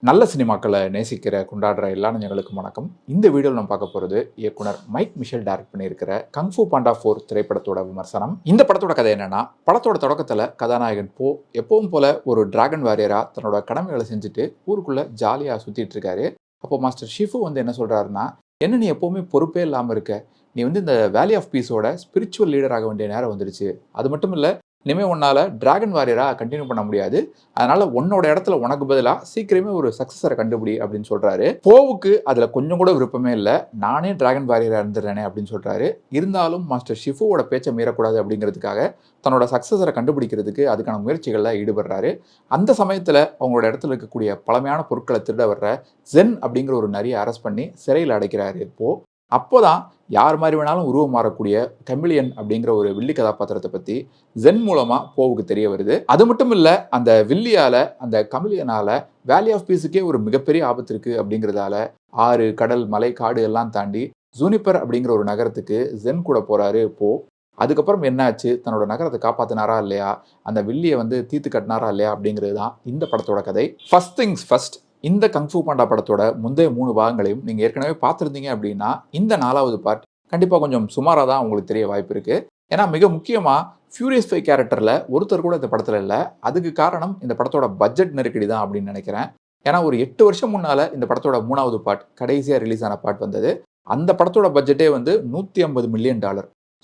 நல்ல சினிமாக்களை நேசிக்கிற, கொண்டாடுற எல்லா நெஞ்சங்களுக்கும் வணக்கம். இந்த வீடியோவில் நம்ம பார்க்க போகிறது இயக்குனர் மைக் மிஷல் டைரக்ட் பண்ணியிருக்கிற கங் ஃபூ பாண்டா 4 திரைப்படத்தோட விமர்சனம். இந்த படத்தோட கதை என்னன்னா, படத்தோட தொடக்கத்தில் கதாநாயகன் போ எப்பவும் போல ஒரு டிராகன் வாரியரா தன்னோட கடமைகளை செஞ்சுட்டு ஊருக்குள்ள ஜாலியாக சுத்திட்டு இருக்காரு. அப்போ மாஸ்டர் ஷிஃபு வந்து என்ன சொல்றாருன்னா, என்ன நீ எப்பவுமே பொறுப்பே இல்லாமல் இருக்க, நீ வந்து இந்த வேலி ஆஃப் பீஸோட ஸ்பிரிச்சுவல் லீடர் ஆக வேண்டிய நேரம் வந்துருச்சு. அது மட்டும் இல்லை, இனிமேல் உன்னால் டிராகன் வாரியராக கண்டினியூ பண்ண முடியாது. அதனால உன்னோட இடத்துல உனக்கு பதிலாக சீக்கிரமே ஒரு சக்சஸரை கண்டுபிடி அப்படின்னு சொல்றாரு. போவுக்கு அதுல கொஞ்சம் கூட விருப்பமே இல்லை. நானே டிராகன் வாரியரா இருந்துடுறேனே அப்படின்னு சொல்றாரு. இருந்தாலும் மாஸ்டர் ஷிஃபுவோட பேச்சை மீறக்கூடாது அப்படிங்கிறதுக்காக தன்னோட சக்சஸரை கண்டுபிடிக்கிறதுக்கு அதுக்கான முயற்சிகளில் ஈடுபடுறாரு. அந்த சமயத்தில் அவங்களோட இடத்துல இருக்கக்கூடிய பழமையான பொருட்களை திருட வர்ற ஜென் அப்படிங்கிற ஒரு நரியை அரெஸ்ட் பண்ணி சிறையில் அடைக்கிறாரு. அப்போதான் யார் மாதிரி வேணாலும் உருவம் மாறக்கூடிய கமிலியன் அப்படிங்கிற ஒரு வில்லி கதாபாத்திரத்தை பற்றி ஜென் மூலமாக போவுக்கு தெரிய வருது. அது மட்டும் இல்லை, அந்த வில்லியால் அந்த கமிலியனால் வேலி ஆஃப் பீஸுக்கே ஒரு மிகப்பெரிய ஆபத்து இருக்குது அப்படிங்கிறதால ஆறு, கடல், மலை, காடு எல்லாம் தாண்டி ஜூனிப்பர் அப்படிங்கிற ஒரு நகரத்துக்கு ஜென் கூட போகிறாரு போ. அதுக்கப்புறம் என்னாச்சு, தன்னோட நகரத்தை காப்பாற்றினாரா இல்லையா, அந்த வில்லியை வந்து தீர்த்து கட்டினாரா இல்லையா அப்படிங்கிறது தான் இந்த படத்தோட கதை. ஃபர்ஸ்ட் திங்ஸ் ஃபர்ஸ்ட், இந்த கங் ஃபூ பாண்டா படத்தோட முந்தைய 3 பாகங்களையும் நீங்கள் ஏற்கனவே பார்த்துருந்தீங்க அப்படின்னா இந்த 4வது பார்ட் கண்டிப்பாக கொஞ்சம் சுமாராக தான் உங்களுக்கு தெரிய வாய்ப்பு இருக்குது. ஏன்னா மிக முக்கியமாக ஃபியூரியஸ் 5 கேரக்டரில் ஒருத்தர் கூட இந்த படத்தில் இல்லை. அதுக்கு காரணம் இந்த படத்தோட பட்ஜெட் நெருக்கடி தான் அப்படின்னு நினைக்கிறேன். ஏன்னா ஒரு 8 வருஷம் முன்னால் இந்த படத்தோட 3வது பார்ட் கடைசியாக ரிலீஸ் ஆன பார்ட் வந்தது. அந்த படத்தோட பட்ஜெட்டே வந்து $150 மில்லியன்.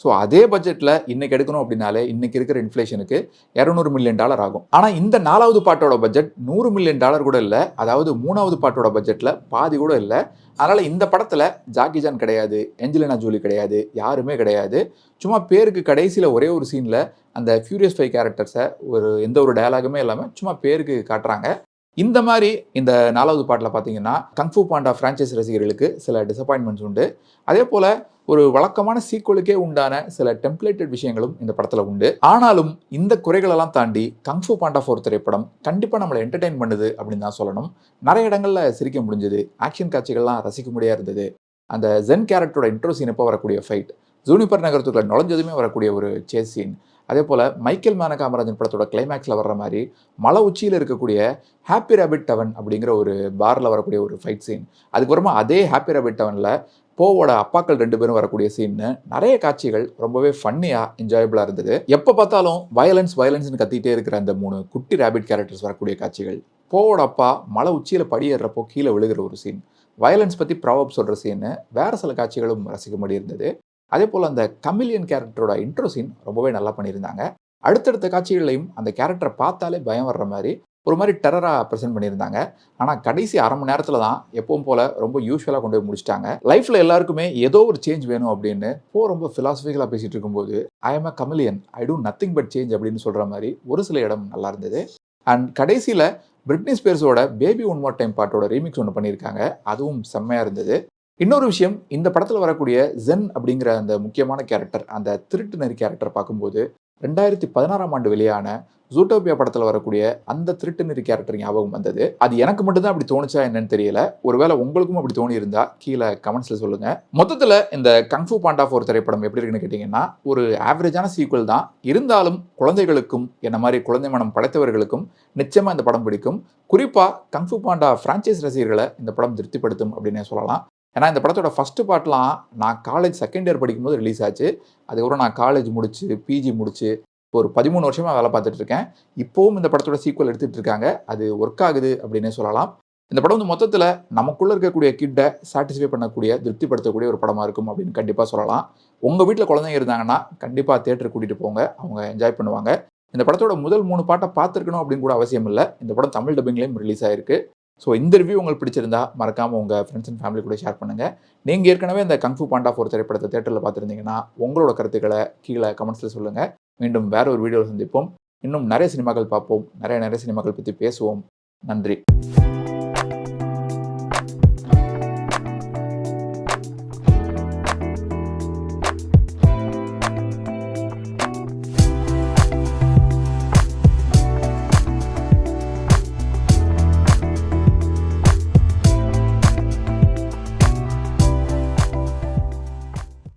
ஸோ அதே பட்ஜெட்டில் இன்னைக்கு எடுக்கணும் அப்படின்னாலே இன்னைக்கு இருக்கிற இன்ஃப்ளேஷனுக்கு $200 மில்லியன் ஆகும். ஆனால் இந்த 4வது பாட்டோட பட்ஜெட் $100 மில்லியன் கூட இல்லை. அதாவது 3வது பாட்டோட பட்ஜெட்டில் பாதி கூட இல்லை. அதனால் இந்த படத்தில் ஜாக்கி சான் கிடையாது, ஏஞ்சலினா ஜோலி கிடையாது, யாருமே கிடையாது. சும்மா பேருக்கு கடைசியில் ஒரே ஒரு சீனில் அந்த ஃபியூரியஸ் 5 கேரக்டர்ஸை எந்த ஒரு டயலாகுமே இல்லாமல் சும்மா பேருக்கு காட்டுறாங்க. இந்த மாதிரி இந்த 4வது பாட்டில் பார்த்தீங்கன்னா கங் ஃபூ பாண்டா ஃப்ரான்ச்சைஸ் ரசிகர்களுக்கு சில டிசப்பாயின்மெண்ட்ஸ் உண்டு. அதே போல் ஒரு வழக்கமான சீக்குவலுக்கே உண்டான சில டெம்ப்ளேட்டட் விஷயங்களும் இந்த படத்தில் உண்டு. ஆனாலும் இந்த குறைகளெல்லாம் தாண்டி கங் ஃபூ பாண்டா 4 திரைப்படம் கண்டிப்பாக நம்மளை என்டர்டெயின் பண்ணுது அப்படின்னு தான் சொல்லணும். நிறைய இடங்களில் சிரிக்க முடிஞ்சது, ஆக்ஷன் காட்சிகள்லாம் ரசிக்க முடியா இருந்தது. அந்த ஜென் கேரக்டரோட இன்ட்ரோ சீன் எப்போ வரக்கூடிய ஃபைட், ஜூனிப்பர் நகரத்துக்குள்ள நுழைஞ்சதுமே வரக்கூடிய ஒரு சேஸ் சீன், அதே போல் மைக்கேல் மேன காமராஜன் படத்தோட கிளைமேக்ஸில் வர்ற மாதிரி மலை உச்சியில் இருக்கக்கூடிய ஹாப்பி ரேபிட் டவன் அப்படிங்கிற ஒரு பாரில் வரக்கூடிய ஒரு ஃபைட் சீன், அதுக்கப்புறமா அதே ஹாப்பி ரேபிட் டவனில் போவோட அப்பாக்கள் 2 பேரும் வரக்கூடிய சீன்னு நிறைய காட்சிகள் ரொம்பவே ஃபன்னியாக என்ஜாயபிளாக இருந்தது. எப்போ பார்த்தாலும் வயலன்ஸ்னு கத்திட்டே இருக்கிற அந்த 3 குட்டி ரேபிட் கேரக்டர்ஸ் வரக்கூடிய காட்சிகள், போவோட அப்பா மலை உச்சியில் படியேறப்போ கீழே விழுகிற ஒரு சீன், வயலன்ஸ் பற்றி ப்ராவப் சொல்கிற சீன்னு வேறு சில காட்சிகளும் ரசிக்கும்படி இருந்தது. அதே போல் அந்த கமிலியன் கேரக்டரோட இன்ட்ரோ சீன் ரொம்பவே நல்லா பண்ணியிருந்தாங்க. அடுத்தடுத்த காட்சிகளையும் அந்த கேரக்டரை பார்த்தாலே பயம் வர்ற மாதிரி ஒரு மாதிரி டெரராக ப்ரெசென்ட் பண்ணியிருந்தாங்க. ஆனால் கடைசி அரை மணி நேரத்தில் தான் எப்பவும் போல் ரொம்ப யூஸ்வலாக கொண்டு போய் முடிச்சிட்டாங்க. லைஃப்பில் எல்லாருக்குமே ஏதோ ஒரு சேஞ்ச் வேணும் அப்படின்னு ரொம்ப ஃபிலாசபிக்கலாக பேசிகிட்டு இருக்கும்போது I am a chameleon, I do nothing but change அப்படின்னு சொல்கிற மாதிரி ஒரு சில இடம் நல்லா இருந்தது. அண்ட் கடைசியில் பிரிட்னி ஸ்பியர்ஸோட பேபி ஒன் மோர் டைம் பாட்டோட ரீமிக்ஸ் ஒன்று பண்ணியிருக்காங்க, அதுவும் செம்மையாக இருந்தது. இன்னொரு விஷயம், இந்த படத்தில் வரக்கூடிய ஜென் அப்படிங்கிற அந்த முக்கியமான கேரக்டர், அந்த திருட்டு நரி கேரக்டர் பார்க்கும்போது 2016ஆம் ஆண்டு வெளியான ஜூட்டோபியா படத்தில் வரக்கூடிய அந்த திருட்டு நரி கேரக்டர் ஞாபகம் வந்தது. அது எனக்கு மட்டும்தான் அப்படி தோணுச்சா என்னன்னு தெரியல. ஒருவேளை உங்களுக்கும் அப்படி தோணி இருந்தா கீழே கமெண்ட்ஸில் சொல்லுங்க. மொத்தத்தில் இந்த கங் ஃபூ பாண்டா 4 திரைப்படம் எப்படி இருக்குன்னு கேட்டிங்கன்னா, ஒரு ஆவரேஜான சீக்குவல் தான். இருந்தாலும் குழந்தைகளுக்கும் என்ன மாதிரி குழந்தை மனம் படைத்தவர்களுக்கும் நிச்சயமாக இந்த படம் பிடிக்கும். குறிப்பாக கங் ஃபூ பாண்டா ஃப்ரான்ச்சைஸ் ரசிகர்களை இந்த படம் திருப்திப்படுத்தும் அப்படின்னே சொல்லலாம். ஏன்னா இந்த படத்தோட ஃபஸ்ட்டு பார்ட்லாம் நான் காலேஜ் செகண்ட் இயர் படிக்கும்போது ரிலீஸ் ஆச்சு. அதுக்கப்புறம் நான் காலேஜ் முடிச்சு பிஜி முடிச்சு ஒரு 13 வருஷமாக வேலை பார்த்துட்டு இருக்கேன். இப்போவும் இந்த படத்தோட சீக்குவல் எடுத்துகிட்டு இருக்காங்க. அது ஒர்க் ஆகுது அப்படின்னே சொல்லலாம். இந்த படம் வந்து மொத்தத்தில் நமக்குள்ளே இருக்கக்கூடிய கிட்டை சாட்டிஸ்ஃபை பண்ணக்கூடிய, திருப்திப்படுத்தக்கூடிய ஒரு படமாக இருக்கும் அப்படின்னு கண்டிப்பாக சொல்லலாம். உங்கள் வீட்டில் குழந்தைங்க இருந்தாங்கன்னா கண்டிப்பாக தியேட்டருக்கு கூட்டிகிட்டு போங்க, அவங்க என்ஜாய் பண்ணுவாங்க. இந்த படத்தோட முதல் 3 பாட்டை பார்த்துருக்கணும் அப்படின்னு கூட அவசியம் இல்லை. இந்த படம் தமிழ் டப்பிங்லேயும் ரிலீஸ் ஆயிருக்கு. ஸோ இந்த ரிவ்யூ உங்களுக்கு பிடிச்சிருந்தா மறக்காமல் உங்கள் ஃப்ரெண்ட்ஸ் அண்ட் ஃபேமிலி கூட ஷேர் பண்ணுங்கள். நீங்கள் ஏற்கனவே இந்த கங் ஃபூ பாண்டா 4 திரைப்படத்தை தேட்டரில் பார்த்துருந்தீங்கன்னா உங்களோட கருத்துக்களை கீழே கமெண்ட்ஸில் சொல்லுங்கள். மீண்டும் வேற ஒரு வீடியோவில் சந்திப்போம். இன்னும் நிறைய சினிமாக்கள் பார்ப்போம், நிறைய சினிமாக்கள் பற்றி பேசுவோம். நன்றி.